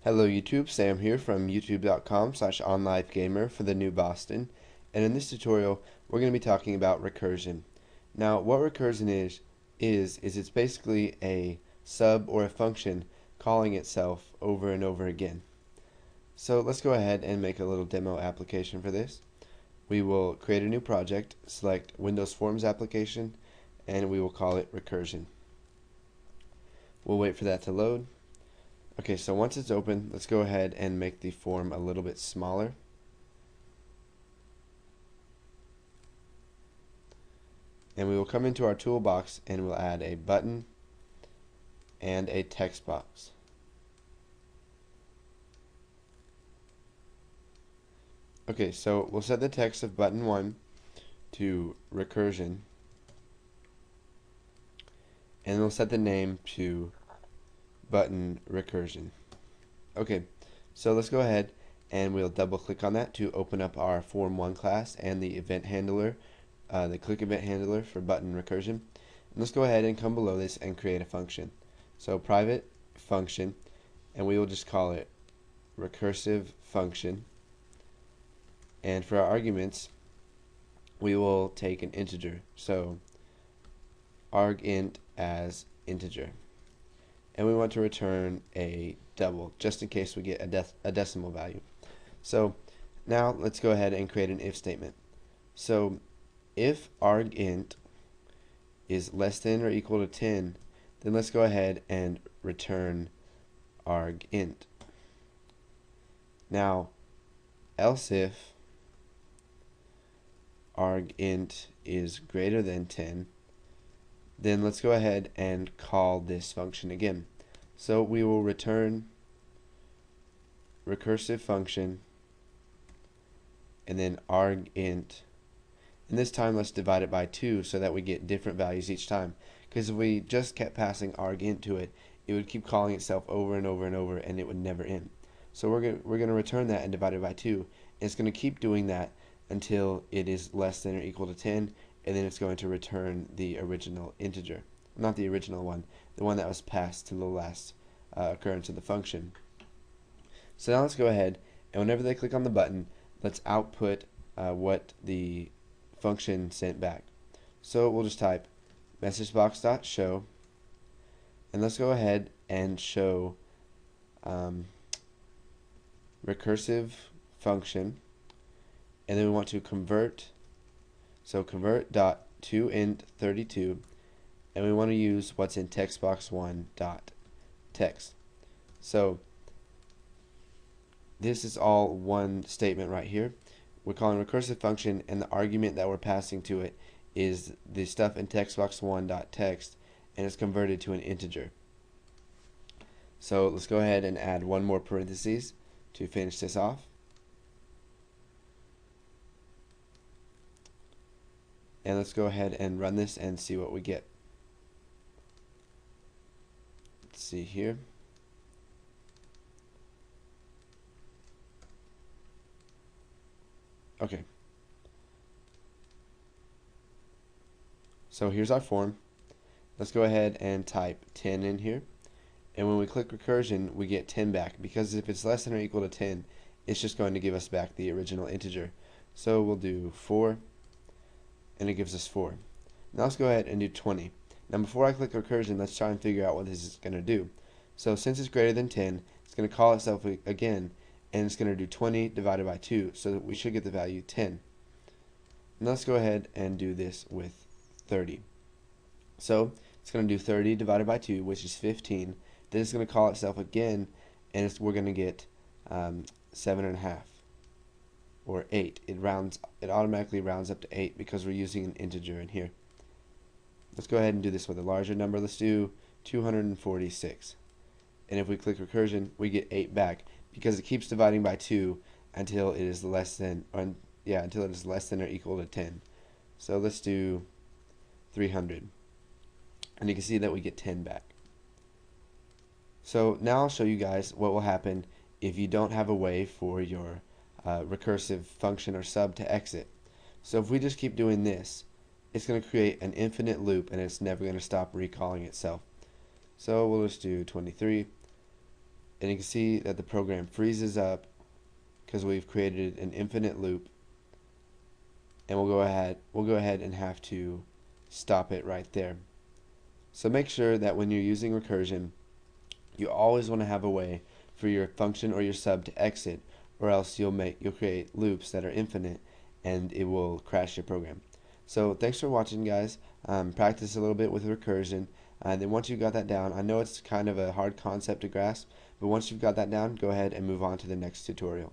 Hello YouTube, Sam here from youtube.com/onlivegamer for the new Boston, and in this tutorial we're going to be talking about recursion. Now what recursion is it's basically a sub or a function calling itself over and over again. So let's go ahead and make a little demo application for this. We will create a new project, select Windows Forms application, and we will call it recursion. We'll wait for that to load. Okay, so once it's open, let's go ahead and make the form a little bit smaller. And we will come into our toolbox and we'll add a button and a text box. Okay, so we'll set the text of button 1 to recursion, and we'll set the name to button recursion. Okay, so let's go ahead and we'll double click on that to open up our form 1 class and the event handler, the click event handler for button recursion. And let's go ahead and come below this and create a function. So private function, and we will just call it recursive function. And for our arguments, we will take an integer. So argint as integer. And we want to return a double, just in case we get a decimal value. So now let's go ahead and create an if statement. So if argint is less than or equal to 10, then let's go ahead and return argint. Now, else if argint is greater than 10, then let's go ahead and call this function again. So we will return recursive function and then argint, and this time let's divide it by 2 so that we get different values each time, because if we just kept passing argint to it, it would keep calling itself over and over and over and it would never end. So we're going to return that and divide it by 2, and it's going to keep doing that until it is less than or equal to 10, and then it's going to return the original integer. Not the original one, the one that was passed to the last occurrence of the function. So now let's go ahead, and whenever they click on the button, let's output what the function sent back. So we'll just type messagebox.show, and let's go ahead and show recursive function, and then we want to convert, so convert.toInt32, and we want to use what's in textbox1.text. So this is all one statement right here. We're calling recursive function, and the argument that we're passing to it is the stuff in textbox1.text, and it's converted to an integer. So let's go ahead and add one more parentheses to finish this off. And let's go ahead and run this and see what we get. Let's see here. Okay. So here's our form. Let's go ahead and type 10 in here. And when we click recursion, we get 10 back, because if it's less than or equal to 10, it's just going to give us back the original integer. So we'll do 4. And it gives us 4. Now let's go ahead and do 20. Now before I click recursion, let's try and figure out what this is going to do. So since it's greater than 10, it's going to call itself again, and it's going to do 20 divided by 2, so that we should get the value 10. Now let's go ahead and do this with 30. So it's going to do 30 divided by 2, which is 15. Then it's going to call itself again, and we're going to get 7.5. Or 8. It automatically rounds up to 8 because we're using an integer in here. Let's go ahead and do this with a larger number. Let's do 246. And if we click recursion, we get 8 back, because it keeps dividing by 2 until it is less than or equal to 10. So let's do 300. And you can see that we get 10 back. So now I'll show you guys what will happen if you don't have a way for your recursive function or sub to exit. So if we just keep doing this, it's going to create an infinite loop, and it's never going to stop recalling itself. So we'll just do 23. and you can see that the program freezes up because we've created an infinite loop, and we'll go ahead and have to stop it right there. So make sure that when you're using recursion, you always want to have a way for your function or your sub to exit, or else you'll create loops that are infinite and it will crash your program. So thanks for watching, guys. Practice a little bit with recursion, and then once you've got that down, I know it's kind of a hard concept to grasp, but once you've got that down, go ahead and move on to the next tutorial.